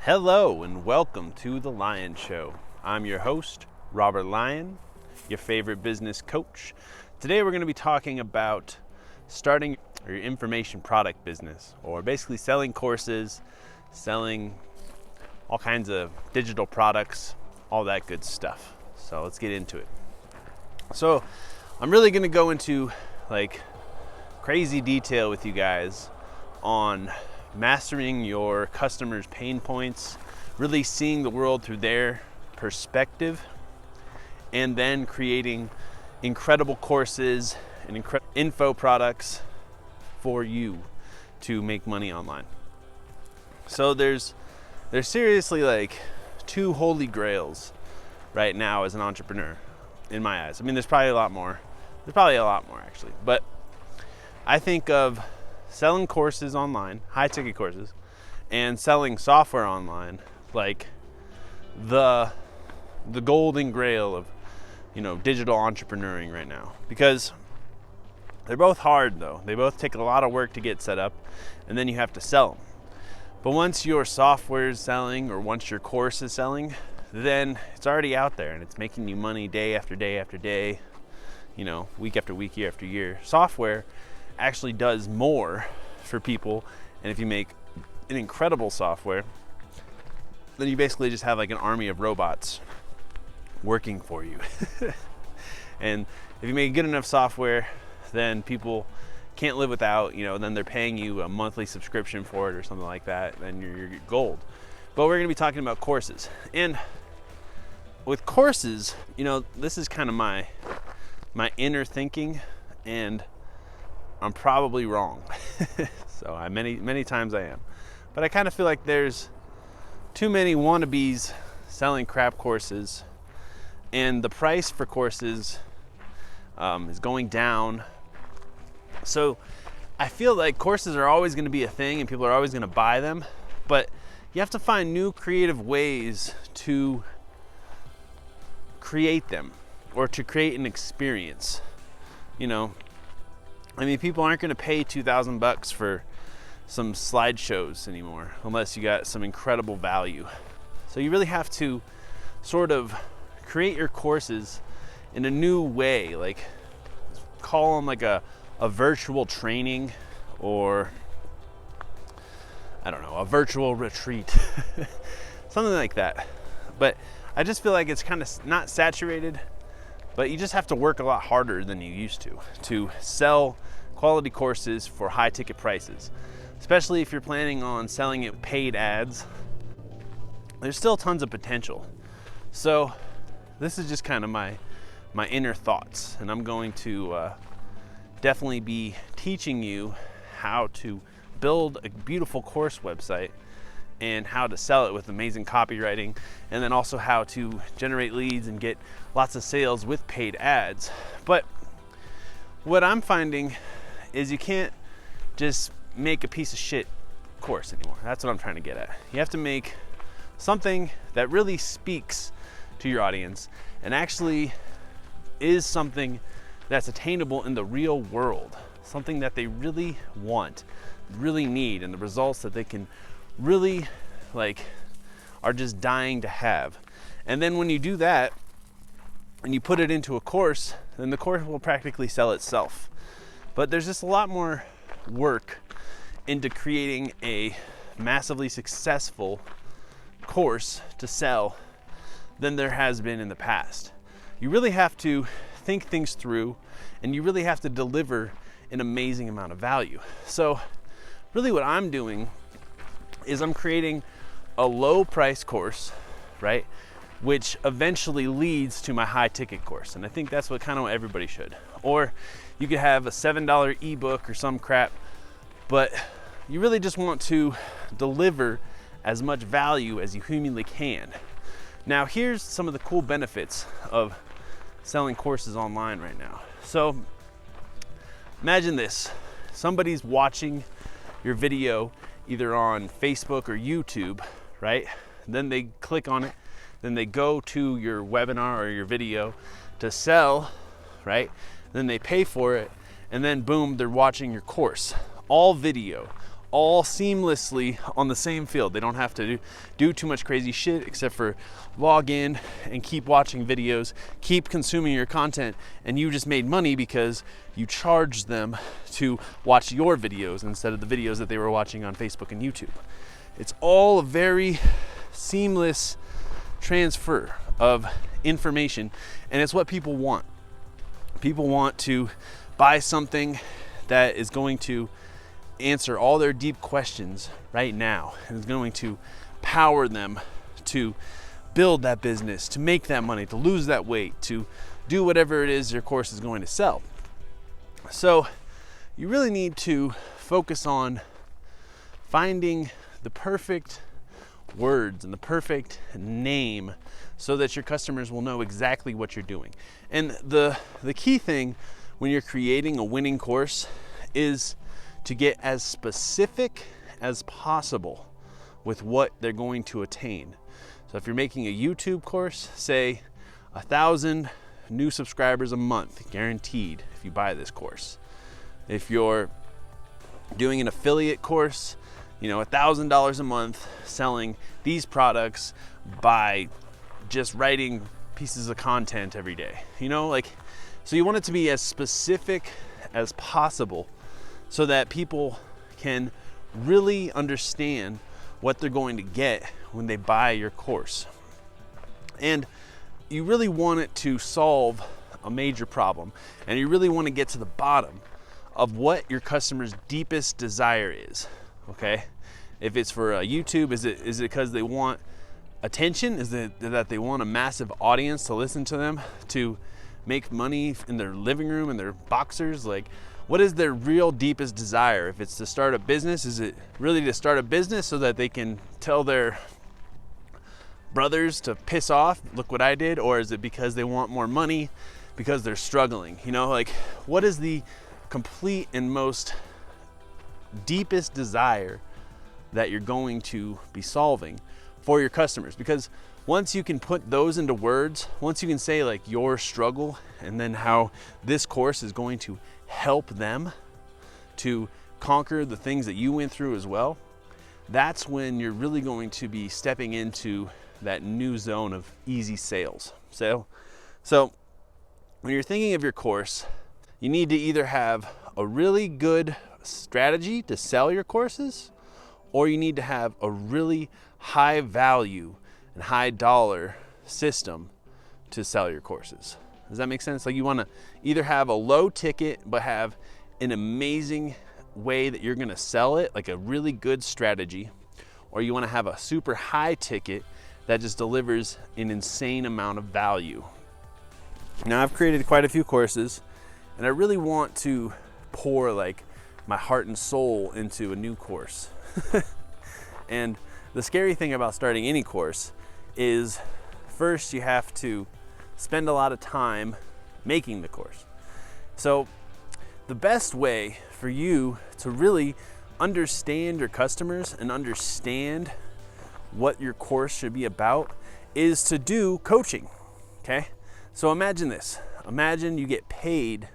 Hello and welcome to The Lion Show. I'm your host, Robert Lyon, your favorite business coach. Today we're going to be talking about starting your information product business, or basically selling courses, selling all kinds of digital products, all that good stuff. So let's get into it. So I'm really going to go into like crazy detail with you guys on mastering your customers' pain points, really seeing the world through their perspective, and then creating incredible courses and incredible info products for you to make money online. So there's seriously like two holy grails right now as an entrepreneur in my eyes. I mean, there's probably a lot more. There's probably a lot more actually, but I think of selling courses online, high ticket courses, and selling software online like the golden grail of, digital entrepreneuring right now. Because they're both hard though. They both take a lot of work to get set up, and then you have to sell them. But once your software is selling, or once your course is selling, then it's already out there and it's making you money day after day after day, week after week, year after year. Software actually does more for people, and if you make an incredible software, then you basically just have like an army of robots working for you. And if you make good enough software, then people can't live without, then they're paying you a monthly subscription for it or something like that, then you're gold. But we're going to be talking about courses. And with courses, this is kind of my inner thinking, and I'm probably wrong. So many times I am. But I kind of feel like there's too many wannabes selling crap courses, and the price for courses is going down. So I feel like courses are always going to be a thing and people are always going to buy them, but you have to find new creative ways to create them, or to create an experience. People aren't going to pay $2,000 for some slideshows anymore unless you got some incredible value. So you really have to sort of create your courses in a new way, like call them like a virtual training, or I don't know, a virtual retreat, something like that. But I just feel like it's kind of not saturated, but you just have to work a lot harder than you used to sell quality courses for high ticket prices, especially if you're planning on selling it paid ads. There's still tons of potential. So this is just kind of my inner thoughts, and I'm going to definitely be teaching you how to build a beautiful course website and how to sell it with amazing copywriting, and then also how to generate leads and get lots of sales with paid ads. But what I'm finding is you can't just make a piece of shit course anymore. That's what I'm trying to get at. You have to make something that really speaks to your audience and actually is something that's attainable in the real world, something that they really want, really need, and the results that they can really are just dying to have. And then when you do that and you put it into a course, then the course will practically sell itself. But there's just a lot more work into creating a massively successful course to sell than there has been in the past. You really have to think things through, and you really have to deliver an amazing amount of value. So really what I'm doing is I'm creating a low price course, right? Which eventually leads to my high ticket course. And I think that's what everybody should. Or you could have a $7 ebook or some crap, but you really just want to deliver as much value as you humanly can. Now, here's some of the cool benefits of selling courses online right now. So imagine this. Somebody's watching your video either on Facebook or YouTube, right? Then they click on it, then they go to your webinar or your video to sell, right? Then they pay for it, and then boom, they're watching your course. All video, all seamlessly on the same field. They don't have to do too much crazy shit except for log in and keep watching videos, keep consuming your content, and you just made money because you charged them to watch your videos instead of the videos that they were watching on Facebook and YouTube. It's all a very seamless transfer of information, and it's what people want. People want to buy something that is going to answer all their deep questions right now and is going to power them to build that business, to make that money, to lose that weight, to do whatever it is your course is going to sell. So you really need to focus on finding the perfect words and the perfect name so that your customers will know exactly what you're doing. And the key thing when you're creating a winning course is to get as specific as possible with what they're going to attain. So if you're making a YouTube course, say 1,000 new subscribers a month, guaranteed if you buy this course. If you're doing an affiliate course, $1,000 a month selling these products by just writing pieces of content every day. So you want it to be as specific as possible so that people can really understand what they're going to get when they buy your course. And you really want it to solve a major problem, and you really want to get to the bottom of what your customer's deepest desire is. Okay, if it's for YouTube, is it because they want attention? Is it that they want a massive audience to listen to them, to make money in their living room, in their boxers? Like, what is their real deepest desire? If it's to start a business, is it really to start a business so that they can tell their brothers to piss off, look what I did? Or is it because they want more money, because they're struggling? What is the complete and most deepest desire that you're going to be solving for your customers? Because once you can put those into words, once you can say your struggle and then how this course is going to help them to conquer the things that you went through as well, that's when you're really going to be stepping into that new zone of easy sales. So when you're thinking of your course, you need to either have a really good strategy to sell your courses, or you need to have a really high value and high dollar system to sell your courses. Does that make sense? You want to either have a low ticket but have an amazing way that you're going to sell it, like a really good strategy, or you want to have a super high ticket that just delivers an insane amount of value. Now, I've created quite a few courses, and I really want to pour my heart and soul into a new course. And the scary thing about starting any course is, first you have to spend a lot of time making the course. So the best way for you to really understand your customers and understand what your course should be about is to do coaching. Okay? So imagine this. Imagine you get paid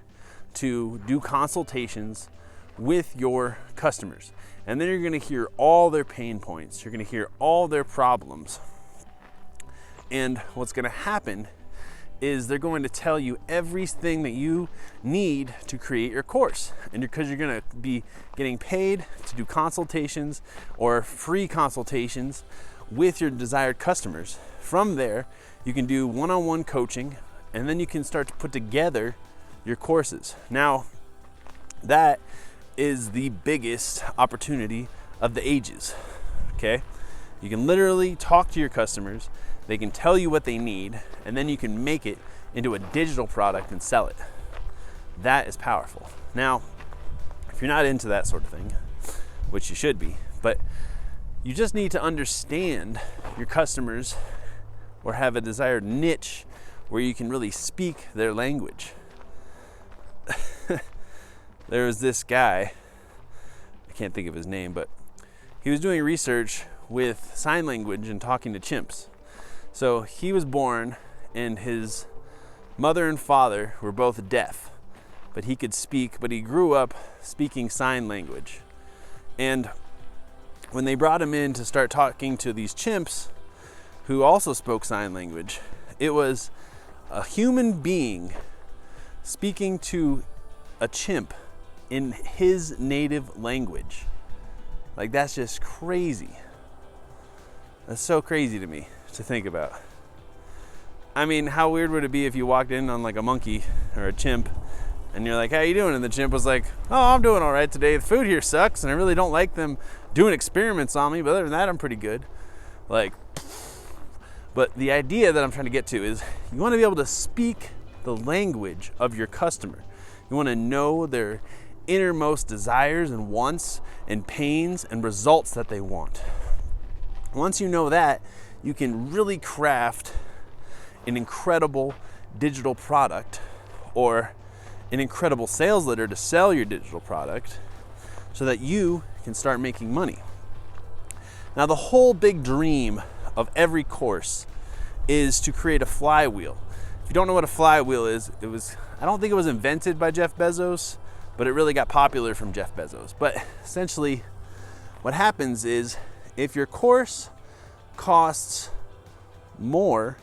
to do consultations with your customers, and then you're going to hear all their pain points. You're going to hear all their problems. And what's going to happen is they're going to tell you everything that you need to create your course. And because you're going to be getting paid to do consultations or free consultations with your desired customers, from there you can do one-on-one coaching, and then you can start to put together your courses. Now, that is the biggest opportunity of the ages. Okay? You can literally talk to your customers, they can tell you what they need, and then you can make it into a digital product and sell it. That is powerful. Now, if you're not into that sort of thing, which you should be, but you just need to understand your customers or have a desired niche where you can really speak their language. There was this guy, I can't think of his name, but he was doing research with sign language and talking to chimps. So he was born, and his mother and father were both deaf, but he could speak, but he grew up speaking sign language. And when they brought him in to start talking to these chimps who also spoke sign language, it was a human being speaking to a chimp in his native language. Like, that's just crazy. That's so crazy to me to think about. I mean, how weird would it be if you walked in on like a monkey or a chimp and you're like, how you doing? And the chimp was like, oh, I'm doing all right today. The food here sucks and I really don't like them doing experiments on me, but other than that, I'm pretty good. Like, but the idea that I'm trying to get to is you want to be able to speak the language of your customer. You want to know their innermost desires and wants and pains and results that they want. Once you know that, you can really craft an incredible digital product or an incredible sales letter to sell your digital product so that you can start making money. Now, the whole big dream of every course is to create a flywheel. If you don't know what a flywheel is, I don't think it was invented by Jeff Bezos, but it really got popular from Jeff Bezos. But essentially, what happens is if your course costs more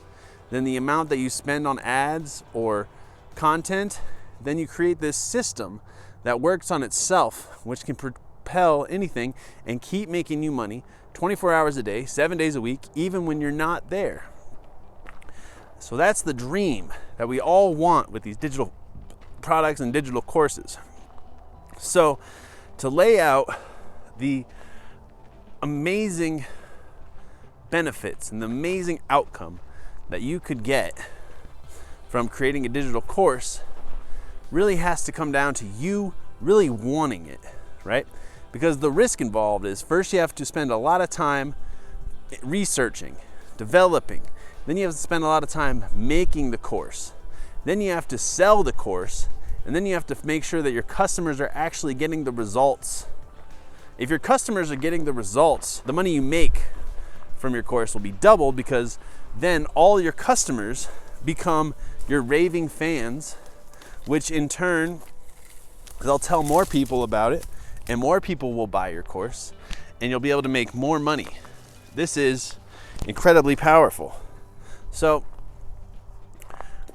than the amount that you spend on ads or content, then you create this system that works on itself, which can propel anything and keep making you money 24 hours a day, 7 days a week, even when you're not there. So that's the dream that we all want with these digital products and digital courses. So to lay out the amazing benefits and the amazing outcome that you could get from creating a digital course really has to come down to you really wanting it, right? Because the risk involved is first you have to spend a lot of time researching, developing, then you have to spend a lot of time making the course, then you have to sell the course, and then you have to make sure that your customers are actually getting the results. If your customers are getting the results, the money you make from your course will be doubled, because then all your customers become your raving fans, which in turn, they'll tell more people about it and more people will buy your course and you'll be able to make more money. This is incredibly powerful. So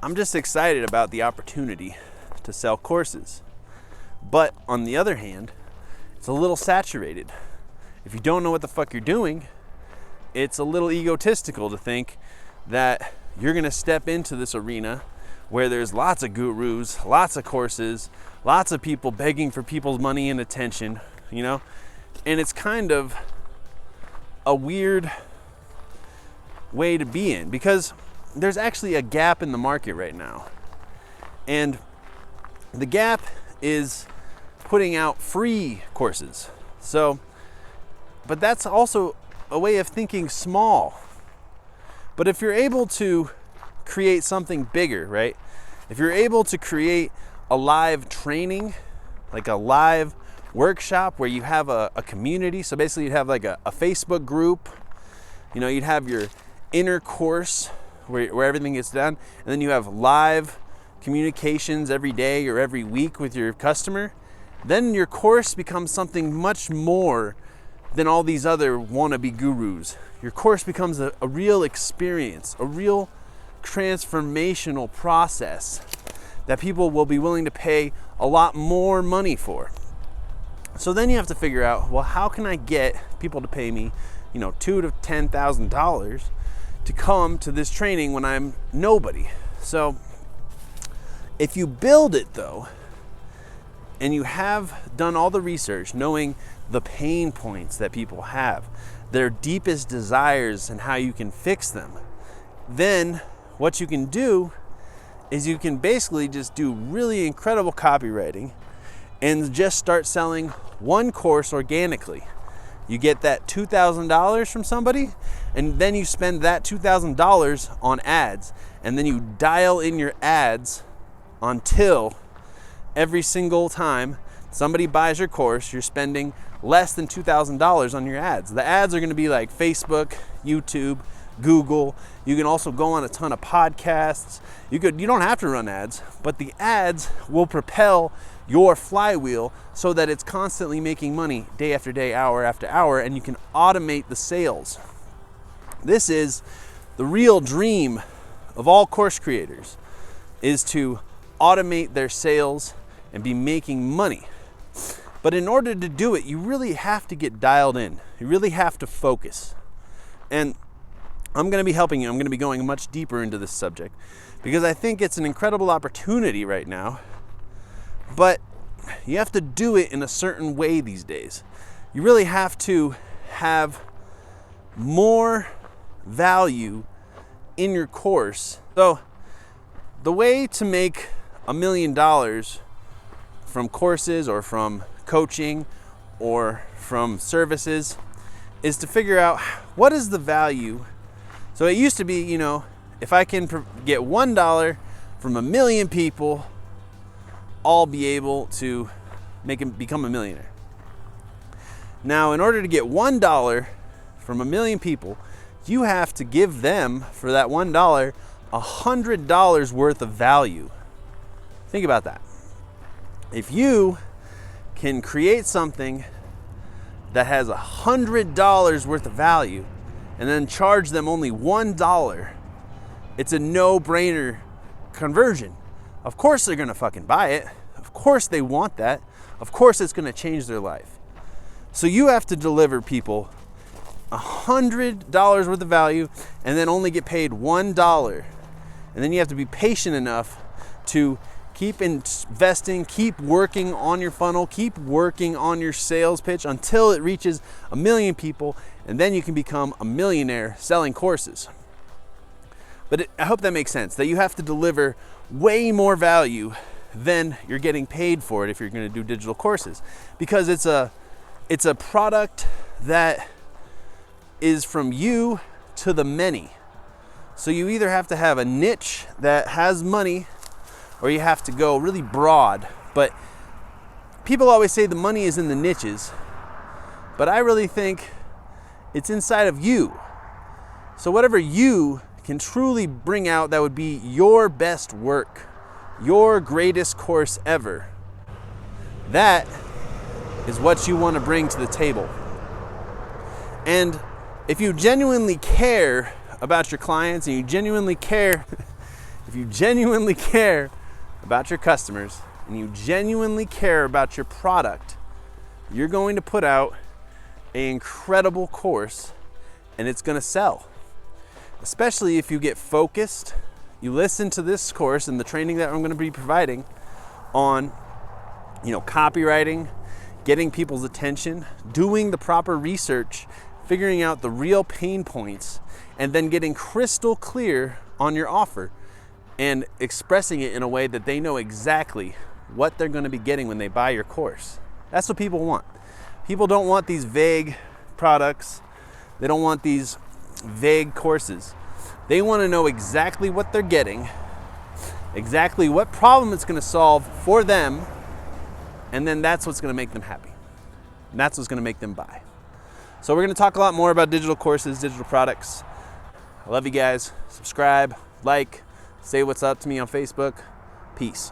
I'm just excited about the opportunity to sell courses. But on the other hand, it's a little saturated. If you don't know what the fuck you're doing, it's a little egotistical to think that you're gonna step into this arena where there's lots of gurus, lots of courses, lots of people begging for people's money and attention, you know? And it's kind of a weird way to be in, because there's actually a gap in the market right now. And the gap is putting out free courses. So, but that's also a way of thinking small. But if you're able to create something bigger, right? If you're able to create a live training, like a live workshop where you have a community, so basically you'd have like a Facebook group, you know, you'd have your inner course where everything gets done, and then you have live communications every day or every week with your customer, then your course becomes something much more than all these other wannabe gurus. Your course becomes a real experience, a real transformational process that people will be willing to pay a lot more money for. So then you have to figure out, well, how can I get people to pay me, you know, $2,000 to $10,000 to come to this training when I'm nobody? So if you build it though, and you have done all the research, knowing the pain points that people have, their deepest desires and how you can fix them, then what you can do is you can basically just do really incredible copywriting and just start selling one course organically. You get that $2,000 from somebody, and then you spend that $2,000 on ads, and then you dial in your ads until every single time somebody buys your course, you're spending less than $2,000 on your ads. The ads are going to be like Facebook, YouTube, Google. You can also go on a ton of podcasts. You don't have to run ads, but the ads will propel your flywheel so that it's constantly making money day after day, hour after hour, and you can automate the sales. This is the real dream of all course creators, is to automate their sales and be making money. But in order to do it, you really have to get dialed in. You really have to focus. And I'm going to be helping you. I'm going to be going much deeper into this subject because I think it's an incredible opportunity right now. But you have to do it in a certain way these days. You really have to have more value in your course. So the way to make $1 million from courses or from coaching or from services is to figure out what is the value. So it used to be, if I can get $1 from 1 million people, I'll be able to become a millionaire. Now, in order to get $1 from 1 million people, you have to give them, for that $1, $100 worth of value. Think about that. If you can create something that has $100 worth of value and then charge them only $1, it's a no-brainer conversion. Of course they're gonna fucking buy it. Of course they want that. Of course it's gonna change their life. So you have to deliver people $100 worth of value and then only get paid $1. And then you have to be patient enough to keep investing, keep working on your funnel, keep working on your sales pitch until it reaches 1 million people, and then you can become a millionaire selling courses. But I hope that makes sense, that you have to deliver way more value than you're getting paid for it if you're going to do digital courses, because it's a product that is from you to the many. So you either have to have a niche that has money or you have to go really broad. But people always say the money is in the niches, but I really think it's inside of you. So whatever you can truly bring out that would be your best work, your greatest course ever, that is what you want to bring to the table. And if you genuinely care about your clients and you genuinely care, if you genuinely care about your customers and you genuinely care about your product, you're going to put out an incredible course and it's going to sell. Especially if you get focused, you listen to this course and the training that I'm going to be providing on, copywriting, getting people's attention, doing the proper research, figuring out the real pain points, and then getting crystal clear on your offer and expressing it in a way that they know exactly what they're going to be getting when they buy your course. That's what people want. People don't want these vague products. They don't want these vague courses. They want to know exactly what they're getting, exactly what problem it's going to solve for them, and then that's what's going to make them happy. And that's what's going to make them buy. So we're going to talk a lot more about digital courses, digital products. I love you guys. Subscribe, like, say what's up to me on Facebook. Peace.